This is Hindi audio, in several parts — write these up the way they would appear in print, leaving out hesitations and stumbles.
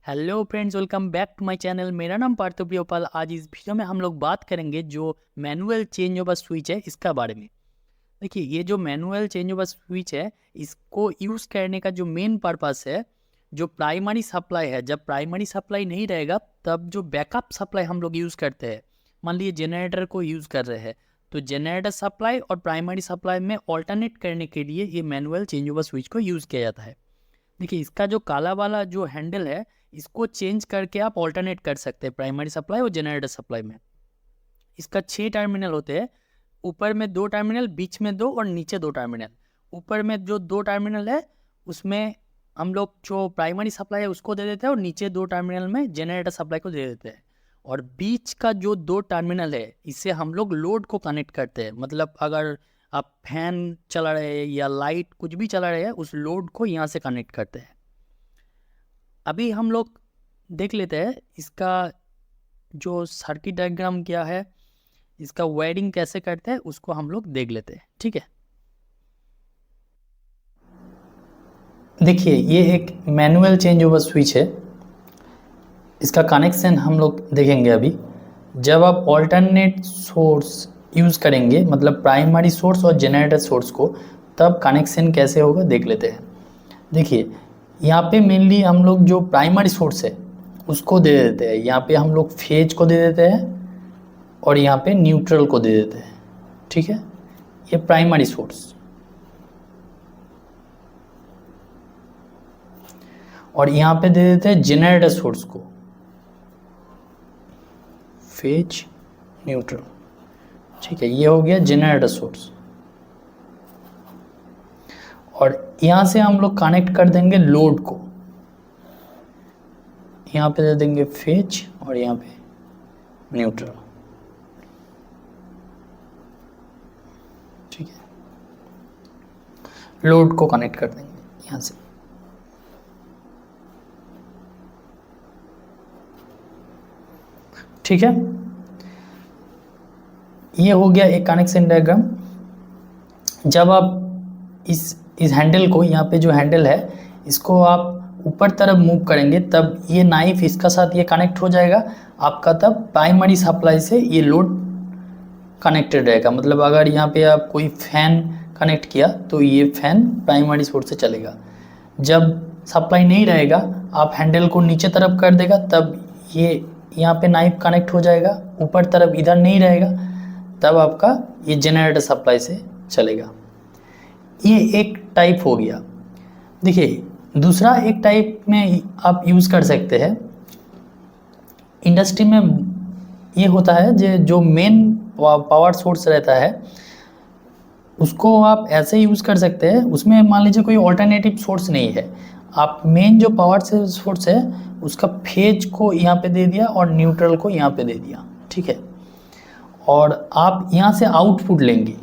Hello friends, welcome back to my channel. मेरा नाम पार्थ प्रियोपाल। आज इस वीडियो में हम लोग बात करेंगे जो मैनुअल चेंज ओवर स्विच है इसका बारे में। देखिए, ये जो मैनुअल चेंज ओवर स्विच है इसको यूज़ करने का जो मेन पर्पस है, जो प्राइमरी सप्लाई है, जब प्राइमरी सप्लाई नहीं रहेगा तब जो बैकअप सप्लाई हम लोग यूज़ करते हैं। मान लीजिए जनरेटर को यूज़ कर रहे हैं तो जनरेटर सप्लाई और प्राइमरी सप्लाई में ऑल्टरनेट करने के लिए ये मैनुअल चेंज ओवर स्विच को यूज़ किया जाता है। देखिए, इसका जो काला वाला जो हैंडल है इसको चेंज करके आप ऑल्टरनेट कर सकते हैं प्राइमरी सप्लाई और जनरेटर सप्लाई में। इसका 6 टर्मिनल होते हैं, ऊपर में 2 टर्मिनल, बीच में 2 और नीचे 2 टर्मिनल। ऊपर में जो 2 टर्मिनल है उसमें हम लोग जो प्राइमरी सप्लाई है उसको दे देते हैं और नीचे 2 टर्मिनल में जनरेटर सप्लाई को दे देते हैं। और बीच का जो 2 टर्मिनल है इससे हम लोग लोड को कनेक्ट करते हैं। मतलब अगर आप फैन चला रहे हैं या लाइट कुछ भी चला रहे हैं उस लोड को यहाँ से कनेक्ट करते हैं। अभी हम लोग देख लेते हैं इसका जो सर्किट डायग्राम क्या है, इसका वायरिंग कैसे करते हैं उसको हम लोग देख लेते हैं। ठीक है, देखिए ये एक मैनुअल चेंज ओवर स्विच है। इसका कनेक्शन हम लोग देखेंगे अभी। जब आप ऑल्टरनेट सोर्स यूज़ करेंगे, मतलब प्राइमरी सोर्स और जनरेटर सोर्स को, तब कनेक्शन कैसे होगा देख लेते हैं। देखिए, यहाँ पे मेनली हम लोग जो प्राइमरी सोर्स है उसको दे देते हैं। यहाँ पे हम लोग फेज को दे देते हैं और यहाँ पे न्यूट्रल को दे देते हैं। ठीक है, ये प्राइमरी सोर्स। और यहाँ पे दे देते हैं जनरेटर सोर्स को, फेज न्यूट्रल। ठीक है, ये हो गया जनरेटर सोर्स। और यहाँ से हम लोग कनेक्ट कर देंगे लोड को। यहाँ पे दे देंगे फेज और यहाँ पे न्यूट्रल। ठीक है, लोड को कनेक्ट कर देंगे यहाँ से। ठीक है, ये हो गया एक कनेक्शन डायग्राम। जब आप इस हैंडल को, यहाँ पे जो हैंडल है इसको आप ऊपर तरफ मूव करेंगे तब ये नाइफ इसका साथ ये कनेक्ट हो जाएगा आपका। तब प्राइमरी सप्लाई से ये लोड कनेक्टेड रहेगा। मतलब अगर यहाँ पे आप कोई फैन कनेक्ट किया तो ये फैन प्राइमरी सोर्स से चलेगा। जब सप्लाई नहीं रहेगा आप हैंडल को नीचे तरफ कर देगा तब ये यहाँ पे नाइफ कनेक्ट हो जाएगा। ऊपर तरफ इधर नहीं रहेगा तब आपका ये जनरेटर सप्लाई से चलेगा। ये एक टाइप हो गया। देखिए, दूसरा एक टाइप में आप यूज़ कर सकते हैं। इंडस्ट्री में ये होता है जो मेन पावर सोर्स रहता है उसको आप ऐसे यूज़ कर सकते हैं। उसमें मान लीजिए कोई ऑल्टरनेटिव सोर्स नहीं है, आप मेन जो पावर सोर्स है उसका फेज को यहाँ पे दे दिया और न्यूट्रल को यहाँ पे दे दिया। ठीक है, और आप यहाँ से आउटपुट लेंगे।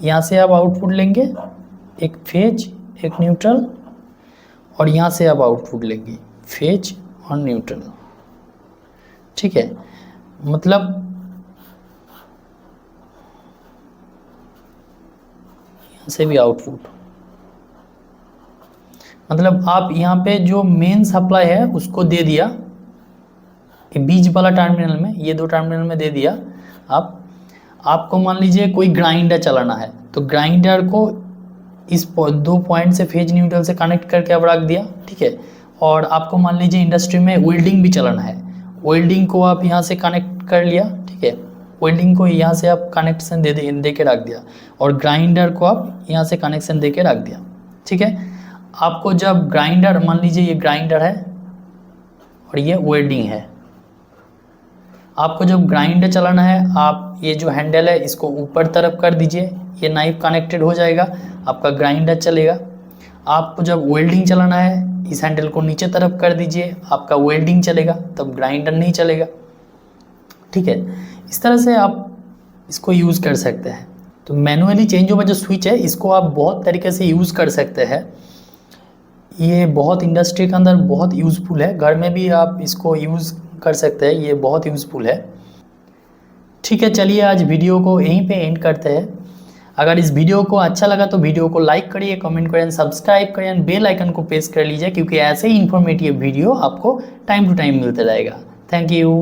यहाँ से आप आउटपुट लेंगे, एक फेज एक न्यूट्रल, और यहाँ से आप आउटपुट लेंगे फेज और न्यूट्रल। ठीक है, मतलब यहाँ से भी आउटपुट। मतलब आप यहाँ पे जो मेन सप्लाई है उसको दे दिया, बीच वाला टर्मिनल में, ये 2 टर्मिनल में दे दिया। आपको मान लीजिए कोई ग्राइंडर चलाना है तो ग्राइंडर को इस 2 पॉइंट से फेज न्यूट्रल से कनेक्ट करके आप रख दिया। ठीक है, और आपको मान लीजिए इंडस्ट्री में वेल्डिंग भी चलाना है, वेल्डिंग को आप यहाँ से कनेक्ट कर लिया। ठीक है, वेल्डिंग को यहाँ से आप कनेक्शन दे के रख दिया और ग्राइंडर को आप यहाँ से कनेक्शन दे के रख दिया। ठीक है, आपको जब ग्राइंडर, मान लीजिए ये ग्राइंडर है और ये वेल्डिंग है, आपको जब ग्राइंडर चलाना है आप ये जो हैंडल है इसको ऊपर तरफ कर दीजिए, ये नाइफ कनेक्टेड हो जाएगा, आपका ग्राइंडर चलेगा। आपको जब वेल्डिंग चलाना है इस हैंडल को नीचे तरफ कर दीजिए, आपका वेल्डिंग चलेगा, तब ग्राइंडर नहीं चलेगा। ठीक है, इस तरह से आप इसको यूज़ कर सकते हैं। तो मैनुअली चेंज ओवर जो स्विच है इसको आप बहुत तरीके से यूज़ कर सकते हैं। ये बहुत इंडस्ट्री के अंदर बहुत यूज़फुल है, घर में भी आप इसको यूज़ कर सकते हैं, ये बहुत यूज़फुल है। ठीक है, चलिए आज वीडियो को यहीं पे एंड करते हैं। अगर इस वीडियो को अच्छा लगा तो वीडियो को लाइक करिए, कमेंट करिए, सब्सक्राइब करिए, बेल आइकन को प्रेस कर लीजिए, क्योंकि ऐसे ही इंफॉर्मेटिव वीडियो आपको टाइम टू टाइम मिलता रहेगा। Thank you.